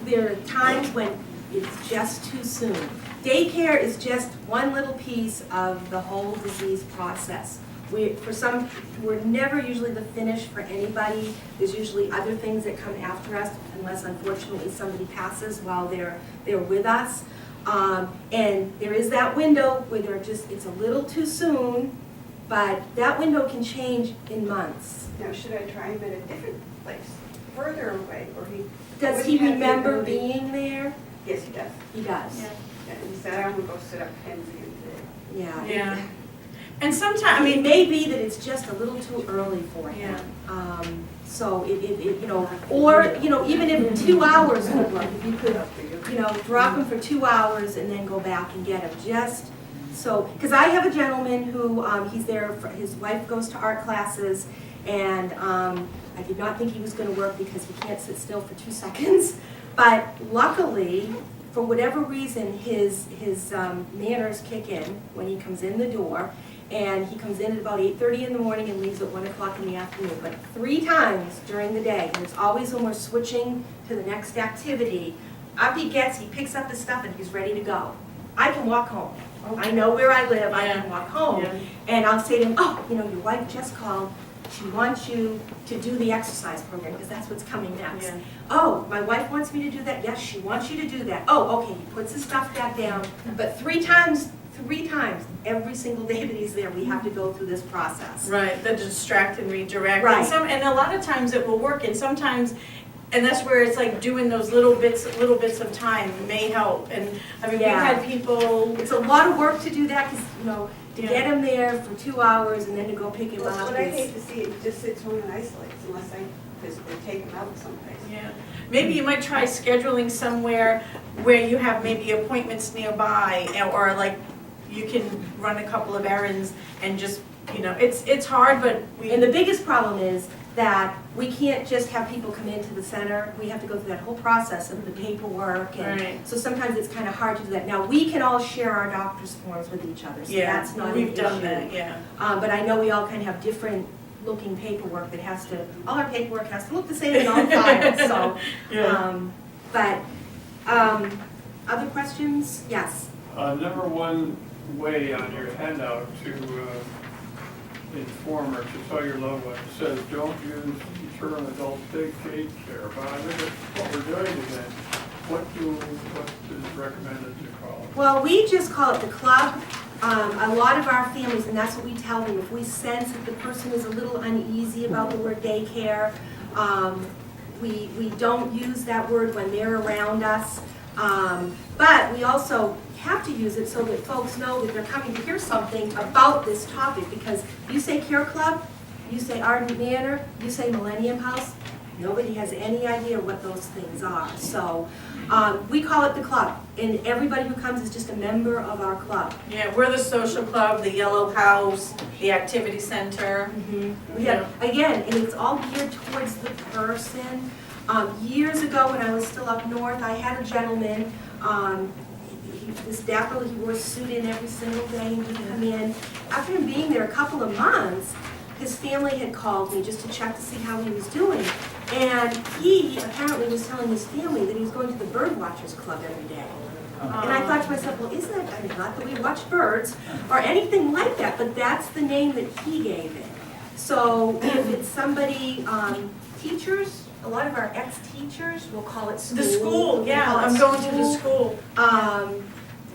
there are times when it's just too soon. Daycare is just one little piece of the whole disease process. We're never usually the finish for anybody. There's usually other things that come after us, unless unfortunately somebody passes while they're with us. And there is that window where it's a little too soon, but that window can change in months. Now, should I try him at a different place, further away, or he? Does he remember being there? Yes, he does. He does. Yeah. And he said, I want to go sit up pens again today. Yeah. Yeah. And sometimes, I mean, it may be that it's just a little too early for him. Yeah. So you know, or, you know, even if 2 hours would work, if you could, you know, drop him for 2 hours and then go back and get him, just so, because I have a gentleman who, he's there, his wife goes to art classes, and I did not think he was going to work because he can't sit still for 2 seconds, but luckily, for whatever reason, his manners kick in when he comes in the door, and he comes in at about 8:30 in the morning and leaves at 1 o'clock in the afternoon. But 3 times during the day, and it's always when we're switching to the next activity, up he gets, he picks up his stuff, and he's ready to go. I can walk home. I know where I live, I can walk home. Yeah. And I'll say to him, oh, you know, your wife just called. She wants you to do the exercise program, because that's what's coming next. Yeah. Oh, my wife wants me to do that. Yes, she wants you to do that. Oh, okay, he puts his stuff back down. But 3 times, every single day that he's there, we have to go through this process. right, the distract and redirect. Right. And a lot of times it will work, and sometimes, and that's where it's like doing those little bits of time may help. And I mean, Yeah. we've had people, It's a lot of work to do that, because, you know, to Yeah. get him there for 2 hours and then to go pick him Well, up what I is. hate to see, it just sits home and isolates unless I physically take him out someplace. yeah, maybe you might try scheduling somewhere where you have maybe appointments nearby, or like you can run a couple of errands and just, you know, it's hard, but And the biggest problem is that we can't just have people come into the center. We have to go through that whole process of the paperwork. And Right. so sometimes it's kind of hard to do that. Now, we can all share our doctor's forms with each other, so yeah, that's not an we've done issue. that, yeah. But I know we all kind of have different looking paperwork that has to, all our paperwork has to look the same in all files, so. But, other questions? Yes. Number one way on your handout to inform or to tell your loved ones says don't use the term adult daycare, but I think that's what we're doing today. What is recommended to call it? Well, we just call it the club. A lot of our families, and that's what we tell them, if we sense that the person is a little uneasy about the word daycare, we don't use that word when they're around us. But we also have to use it so that folks know that they're coming to hear something about this topic, because you say Care Club, you say Ardent Manor, you say Millennium House, nobody has any idea what those things are. So we call it the club, and everybody who comes is just a member of our club. Yeah, we're the social club, the yellow house, the activity center. We have, again, and it's all geared towards the person. Years ago, when I was still up north, I had a gentleman, he was dapper, he wore a suit in every single day, and he'd come in. After him being there a couple of months, his family had called me just to check to see how he was doing. And he apparently was telling his family that he was going to the Bird Watchers Club every day. And I thought to myself, well, isn't that, I mean, not that we watch birds or anything like that, but that's the name that he gave it. So if it's somebody, teachers, a lot of our ex-teachers will call it school. The school, They yeah, call it I'm going to the school.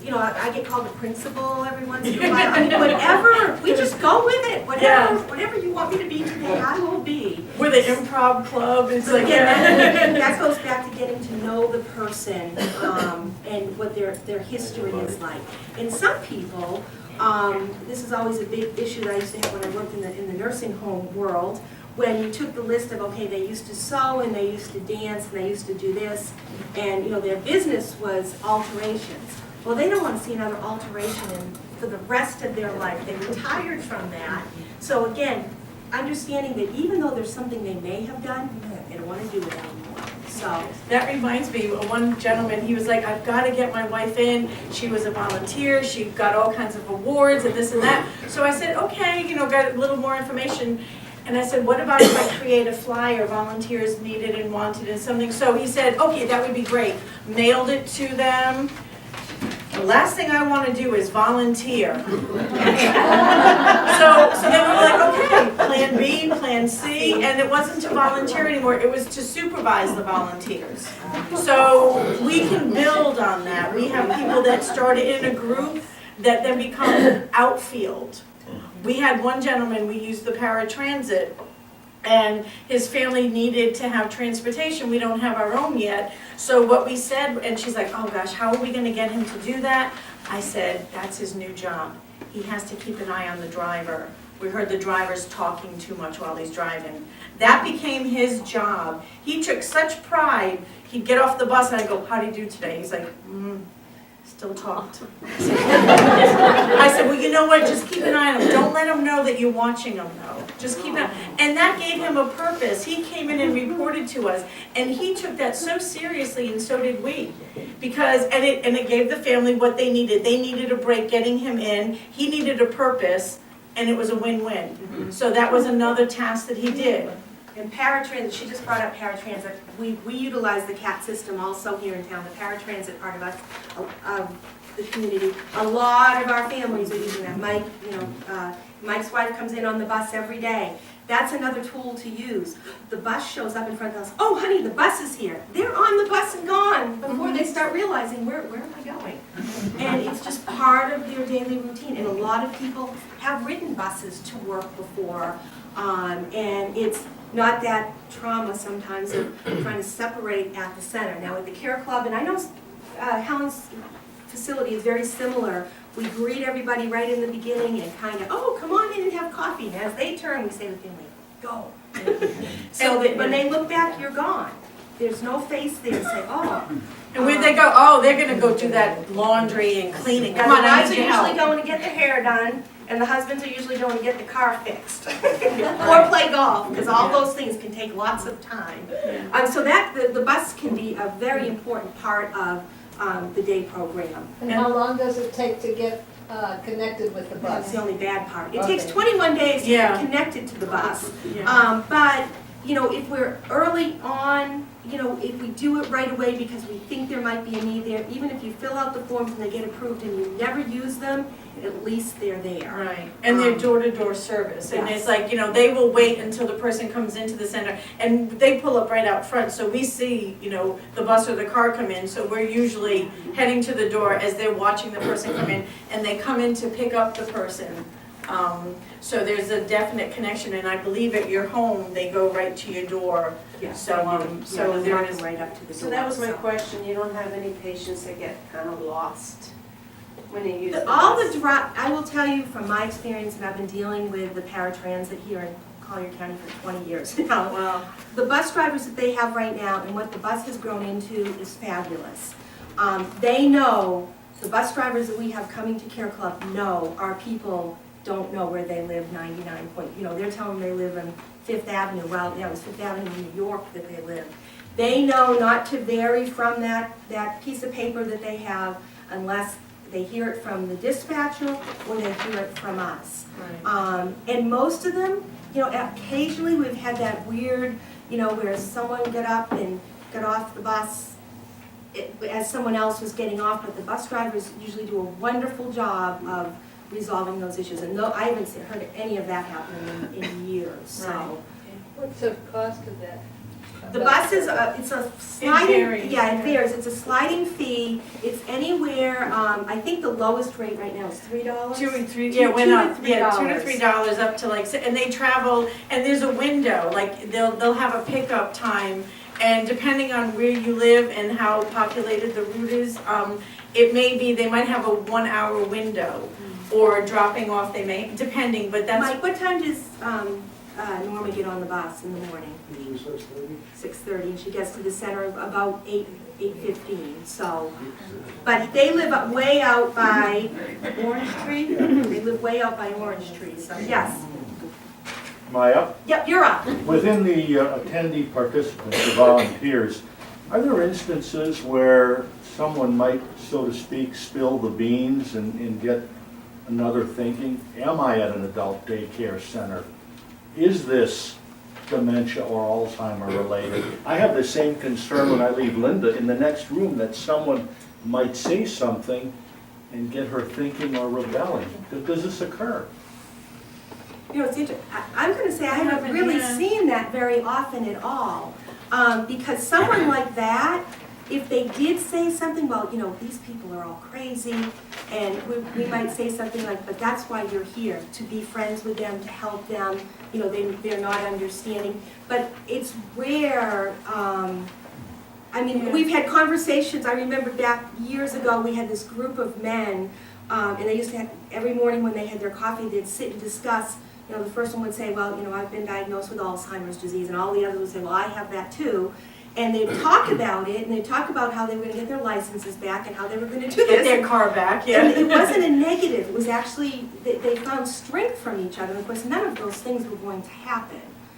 You know, I get called the principal every once in a while. I mean, whatever, we just go with it. Whatever you want me to be today, I will be. We're the improv club, it's So like, again, that goes back to getting to know the person and what their history is like. And some people, this is always a big issue that I used to have when I worked in the nursing home world, when you took the list of, okay, they used to sew and they used to dance and they used to do this, and you know their business was alterations. Well, they don't want to see another alteration for the rest of their life. They retired from that. So again, understanding that even though there's something they may have done, they don't want to do it anymore. So that reminds me, one gentleman, he was like, I've got to get my wife in. She was a volunteer, she got all kinds of awards and this and that. So I said, okay, you know, got a little more information. And I said, what about if I create a flyer, volunteers needed and wanted and something? So he said, okay, that would be great. Mailed it to them. The last thing I want to do is volunteer. So then we were like, okay, plan B, plan C, and it wasn't to volunteer anymore, it was to supervise the volunteers. So we can build on that. We have people that started in a group that then become outfield. We had one gentleman, we used the paratransit, and his family needed to have transportation. We don't have our own yet. So what we said, and she's like, oh gosh, how are we gonna get him to do that? I said, that's his new job. He has to keep an eye on the driver. We heard the driver's talking too much while he's driving. That became his job. He took such pride, he'd get off the bus and I'd go, how'd he do today? He's like, still talked. I said, well, you know what, just keep an eye on him. Don't let him know that you're watching him though. Just keep it, and that gave him a purpose. He came in and reported to us, and he took that so seriously, and so did we. Because, and it gave the family what they needed. They needed a break getting him in, he needed a purpose, and it was a win-win. So that was another task that he did. And paratransit, she just brought up paratransit. We utilize the CAT system also here in town, the paratransit part of us, the community. A lot of our families are using that. Mike, Mike's wife comes in on the bus every day. That's another tool to use. The bus shows up in front of us. Oh, honey, the bus is here. They're on the bus and gone before they start realizing, where am I going? And it's just part of their daily routine. And a lot of people have ridden buses to work before. And it's not that trauma sometimes of trying to separate at the center. Now at the Care Club, and I know Helen's facility is very similar. We greet everybody right in the beginning and kind of, oh, come on in and have coffee. And as they turn, we say to the family, go. So that when they look back, you're gone. There's no face there to say, oh. And where'd they go? Oh, they're gonna go do that laundry and cleaning. Come on, I wives need are your help. usually going to get the hair done, and the husbands are usually going to get the car fixed. Or play golf, because all those things can take lots of time. So that, the bus can be a very important part of the day program. And how long does it take to get connected with the That's bus? the only bad part. It Okay. takes 21 days to Yeah. get connected to the bus. Yeah. But, if we're early on, if we do it right away because we think there might be a need there, even if you fill out the forms and they get approved and you never use them, at least they're there. Right, and their door-to-door service, and Yes. it's like, they will wait until the person comes into the center, and they pull up right out front, so we see, the bus or the car come in, so we're usually heading to the door as they're watching the person come in, and they come in to pick up the person. So there's a definite connection, and I believe at your home, they go right to your door. Yes, So, so they're there walking is, right up to the door. So that was my question, you don't have any patients that get kind of lost when they use the All bus? I will tell you from my experience, and I've been dealing with the paratransit here in Collier County for 20 years now. Well, The bus drivers that they have right now and what the bus has grown into is fabulous. They know, the bus drivers that we have coming to Care Club know our people don't know where they live 99 point, they're telling them they live on Fifth Avenue. Well, yeah, it was Fifth Avenue in New York that they live. They know not to vary from that piece of paper that they have unless they hear it from the dispatcher or they hear it from us. And most of them, occasionally we've had that weird, where someone got up and got off the bus as someone else was getting off, but the bus drivers usually do a wonderful job of resolving those issues. And I haven't heard any of that happening in years, so. What's the cost of that? The bus is, it's a sliding, varies, yeah, yeah. it varies. It's a sliding fee. It's anywhere, I think the lowest rate right now is $3. $2 and $3, Two- yeah, went $2 up, to yeah, $3. $2 to $3 up to and they travel, and there's a window, like, they'll have a pickup time, and depending on where you live and how populated the route is, it may be, they might have a 1 hour window, or dropping off, they may, depending, but that's. Mike, what time does Norma get on the bus in the morning? Usually 6:30. 6:30, and she gets to the center about 8:15, so. But they live way out by Orange Tree? They live way out by Orange Tree, so, yes. Am I up? Yep, you're up. Within the attendee participants, the volunteers, are there instances where someone might, so to speak, spill the beans and get another thinking? Am I at an adult daycare center? is this dementia or Alzheimer related? I have the same concern when I leave Linda in the next room, that someone might say something and get her thinking or rebelling. Does this occur? You know, it's interesting, I'm gonna say I haven't really seen that very often at all. Because someone like that, if they did say something, well, you know, these people are all crazy, and we might say something like, but that's why you're here, to be friends with them, to help them, you know, they're not understanding. But it's rare, I mean, we've had conversations, I remember back years ago, we had this group of men, and they used to have, every morning when they had their coffee, they'd sit and discuss. You know, the first one would say, well, you know, I've been diagnosed with Alzheimer's disease, and all the others would say, well, I have that too. And they'd talk about it, and they'd talk about how they were gonna get their licenses back and how they were gonna do Get this. their car back, And it yeah. wasn't a negative, it was actually, they found strength from each other. And of course, none of those things were going to happen.